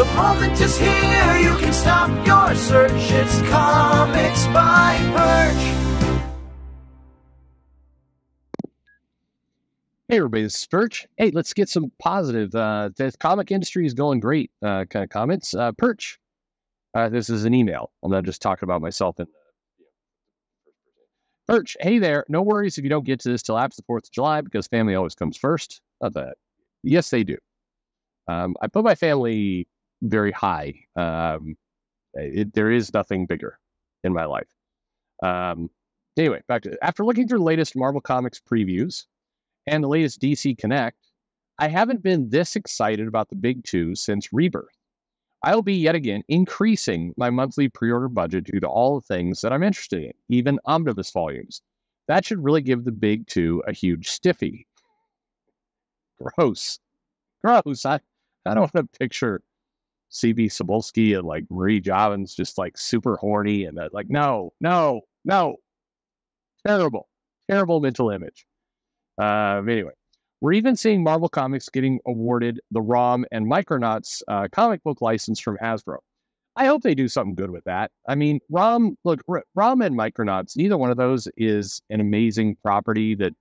The moment is here, you can stop your search. It's Comics by Perch. Hey everybody, this is Perch. Hey, let's get some positive. The comic industry is going great kind of comments. Perch, this is an email. I'm not just talking about myself. Perch, hey there. No worries if you don't get to this till after the 4th of July because family always comes first. Not that. Yes, they do. I put my family very high. There is nothing bigger in my life. Anyway, back to after looking through the latest Marvel Comics previews and the latest DC Connect, I haven't been this excited about the big two since Rebirth. I'll be yet again increasing my monthly pre-order budget due to all the things that I'm interested in, even omnibus volumes. That should really give the big two a huge stiffy. Gross. I don't want to picture C.B. Cebulski and like Marie Javins just like super horny and like, no. Terrible mental image. Anyway, we're even seeing Marvel Comics getting awarded the ROM and Micronauts comic book license from Hasbro. I hope they do something good with that. I mean, ROM and Micronauts, neither one of those is an amazing property that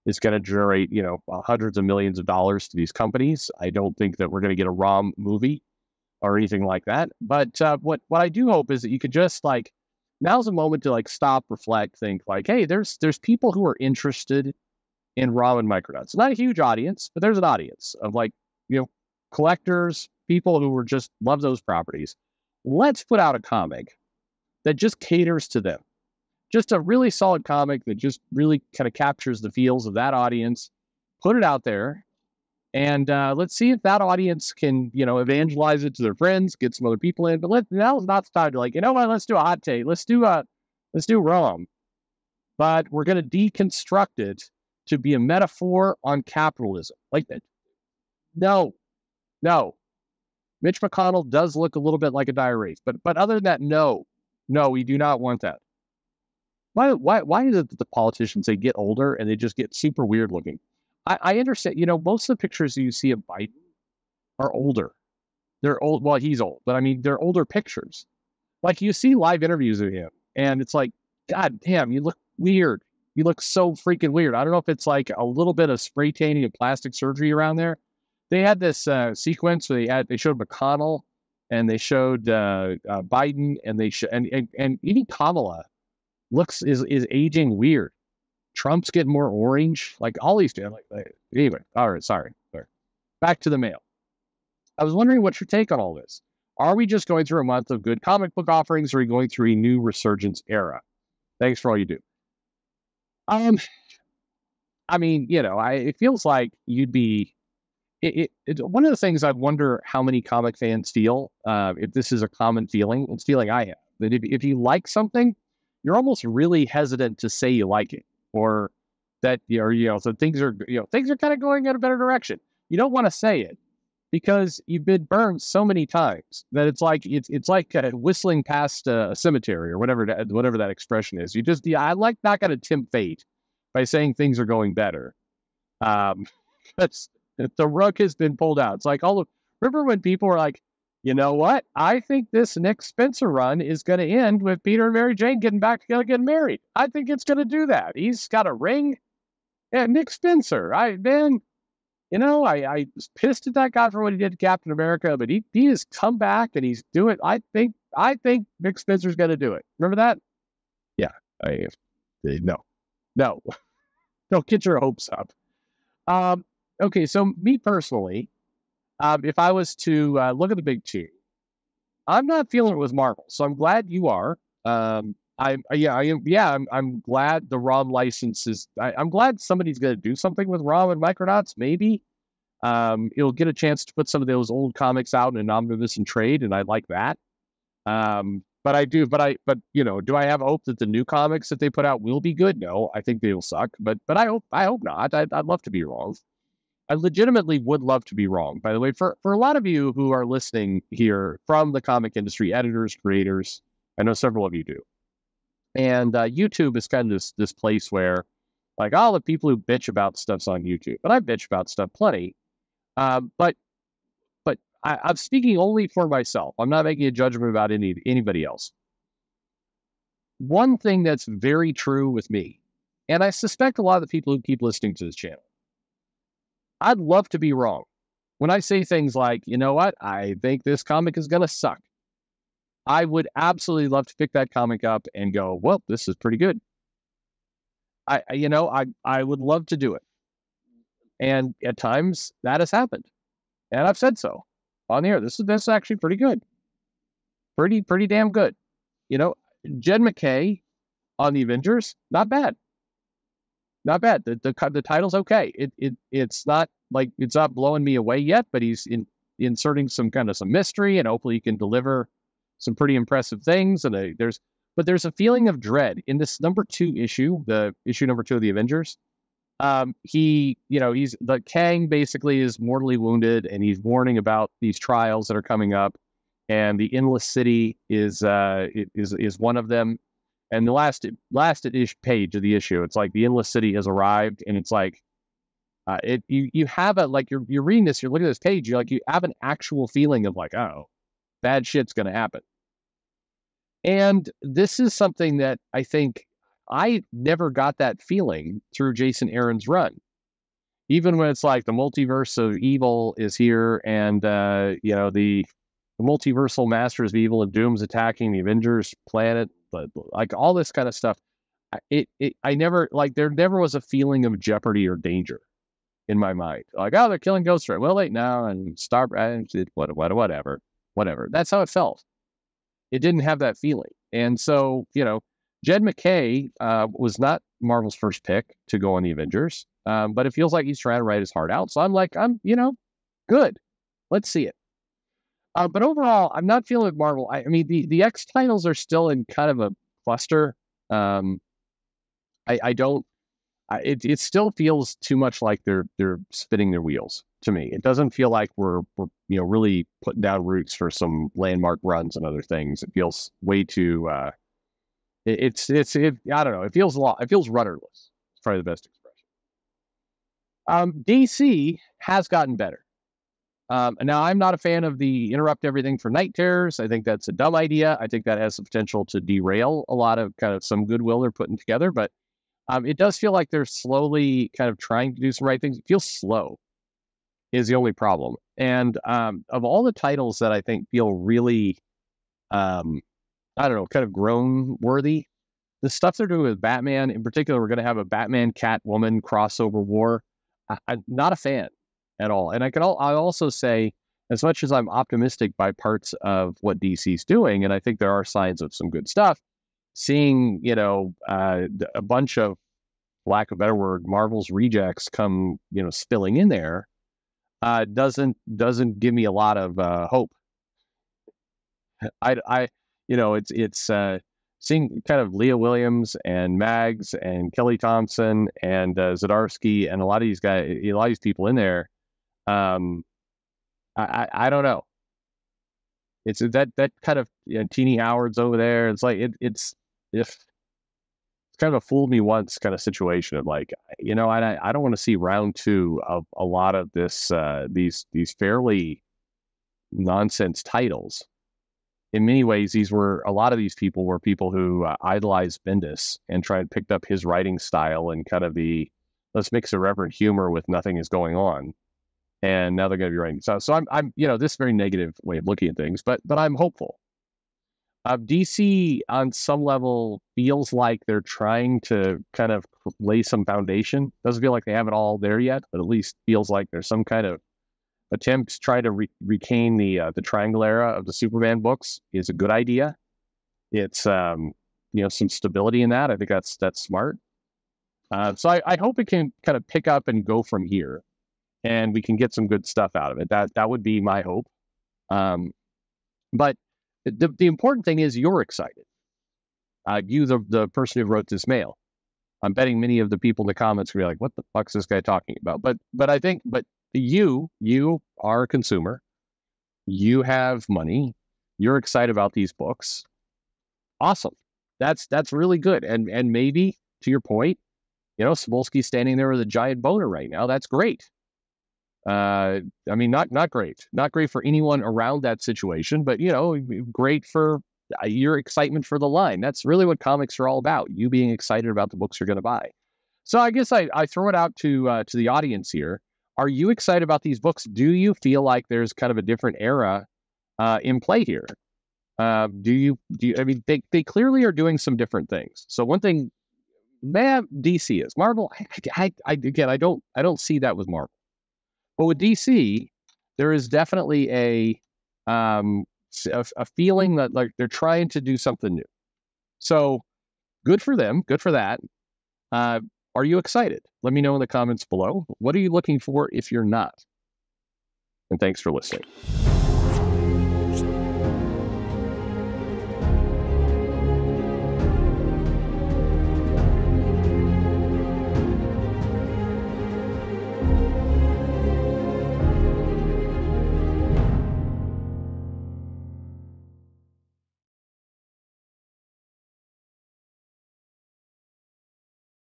is going to generate, hundreds of millions of dollars to these companies. I don't think that we're going to get a ROM movie or anything like that. But what I do hope is that you could just like, now's a moment to like stop, reflect, think like, hey, there's people who are interested in ROM and Micronauts. Not a huge audience, but there's an audience of like, collectors, people who just love those properties. Let's put out a comic that just caters to them. Just a really solid comic that just really kind of captures the feels of that audience. Put it out there, and let's see if that audience can, evangelize it to their friends, get some other people in. But now's not the time to like, what? Let's do a hot take. Let's do ROM, but we're going to deconstruct it to be a metaphor on capitalism. Like that. No. Mitch McConnell does look a little bit like a dire wraith, but other than that, no, we do not want that. Why is it that the politicians, they get older and they just get super weird looking? I understand, most of the pictures you see of Biden are older. They're old. Well, he's old, but I mean, they're older pictures. Like you see live interviews of him and it's like, God damn, you look weird. You look so freaking weird. I don't know if it's like a little bit of spray tanning and plastic surgery around there. They had this sequence where they showed McConnell and they showed Biden and even Kamala is aging weird. Trump's getting more orange. Like all these anyway. All right, sorry. Back to the mail. I was wondering what's your take on all this. Are we just going through a month of good comic book offerings, or are we going through a new resurgence era? Thanks for all you do. I mean, it feels like you'd be. One of the things I wonder how many comic fans feel, if this is a common feeling. It's feeling I have that if you like something, you're almost really hesitant to say you like it, or that so things are kind of going in a better direction. You don't want to say it because you've been burned so many times that it's like whistling past a cemetery or whatever that expression is. I'm like not going to tempt fate by saying things are going better. That's the rug has been pulled out. It's like remember when people were like, you know what? I think this Nick Spencer run is going to end with Peter and Mary Jane getting back together, getting married. I think it's going to do that. He's got a ring. Yeah, Nick Spencer. I was pissed at that guy for what he did to Captain America, but he has come back and he's doing. I think Nick Spencer's going to do it. Remember that? Yeah. No, don't get your hopes up. Okay, so me personally, if I was to look at the big two, I'm not feeling it with Marvel, so I'm glad you are. I'm glad the ROM license is. I'm glad somebody's going to do something with ROM and Micronauts. Maybe it'll get a chance to put some of those old comics out in an omnibus and trade, and I like that. But do I have hope that the new comics that they put out will be good? No, I think they will suck. But I hope not. I'd love to be wrong. I legitimately would love to be wrong. By the way, for a lot of you who are listening here from the comic industry, editors, creators, I know several of you do. And YouTube is kind of this place where, like, all the people who bitch about stuff's on YouTube. But I bitch about stuff plenty. But I'm speaking only for myself. I'm not making a judgment about anybody else. One thing that's very true with me, and I suspect a lot of the people who keep listening to this channel, I'd love to be wrong. When I say things like, you know what, I think this comic is going to suck, I would absolutely love to pick that comic up and go, well, this is pretty good. I would love to do it. And at times that has happened. And I've said so on the air. This is actually pretty good. Pretty damn good. Jed MacKay on the Avengers, not bad. Not bad. The title's okay. It's not like it's not blowing me away yet, but he's inserting some mystery, and hopefully he can deliver some pretty impressive things. And there's a feeling of dread in this number 2 issue, the issue number 2 of the Avengers. He's the Kang basically is mortally wounded, and he's warning about these trials that are coming up, and the Endless City is one of them. And the last page of the issue, it's like the Endless City has arrived, and it's like you have you're reading this, you're looking at this page, you have an actual feeling of like, oh, bad shit's going to happen. And this is something that I think I never got that feeling through Jason Aaron's run. Even when it's like the multiverse of evil is here, and the multiversal masters of evil and Doom's attacking the Avengers planet, but like all this kind of stuff, I never, there never was a feeling of jeopardy or danger in my mind. Like, oh, they're killing Ghost Rider. Well, wait, now, and whatever. That's how it felt. It didn't have that feeling. And so, Jed MacKay was not Marvel's first pick to go on the Avengers, but it feels like he's trying to write his heart out. So I'm good. Let's see it. But overall, I'm not feeling with Marvel. I mean, the X titles are still in kind of a cluster. It still feels too much like they're spinning their wheels to me. It doesn't feel like we're really putting down roots for some landmark runs and other things. It feels way too. I don't know. It feels rudderless. It's probably the best expression. DC has gotten better. Now, I'm not a fan of the interrupt everything for night terrors. I think that's a dumb idea. I think that has the potential to derail a lot of some goodwill they're putting together. But it does feel like they're slowly kind of trying to do some right things. It feels slow is the only problem. And of all the titles that I think feel really, I don't know, kind of grown worthy, the stuff they're doing with Batman, in particular, we're going to have a Batman Catwoman crossover war. I'm not a fan at all. And I also say, as much as I'm optimistic by parts of what DC's doing, and I think there are signs of some good stuff, seeing, a bunch of, for lack of a better word, Marvel's rejects come, spilling in there, doesn't give me a lot of hope. It's seeing kind of Leah Williams and Mags and Kelly Thompson and Zdarsky and a lot of these guys, a lot of these people in there. I don't know. It's that kind of Teeny Howard's over there. It's like it's kind of a fool me once kind of situation of like, I don't want to see round 2 of a lot of this these fairly nonsense titles. In many ways, a lot of these people were people who idolized Bendis and picked up his writing style and kind of let's mix irreverent humor with nothing is going on. And now they're going to be writing. So I'm this very negative way of looking at things, but I'm hopeful. DC on some level feels like they're trying to kind of lay some foundation. Doesn't feel like they have it all there yet, but at least feels like there's some kind of attempt to try to retain the triangle era of the Superman books is a good idea. It's some stability in that. I think that's smart. So I hope it can kind of pick up and go from here, and we can get some good stuff out of it. That would be my hope. But the important thing is you're excited. You, the person who wrote this mail. I'm betting many of the people in the comments will be like, "What the fuck's this guy talking about?" But I think, you are a consumer. You have money. You're excited about these books. Awesome. That's really good. And maybe to your point, Smolsky's standing there with a giant boner right now. That's great. I mean, not great. Not great for anyone around that situation, but, great for your excitement for the line. That's really what comics are all about, you being excited about the books you're going to buy. So I guess I throw it out to the audience here. Are you excited about these books? Do you feel like there's kind of a different era in play here? Do you? I mean, they clearly are doing some different things. So one thing, man, DC is. Marvel, again, I don't see that with Marvel. But with DC, there is definitely a feeling that like they're trying to do something new. So good for them. Good for that. Are you excited? Let me know in the comments below. What are you looking for if you're not? And thanks for listening.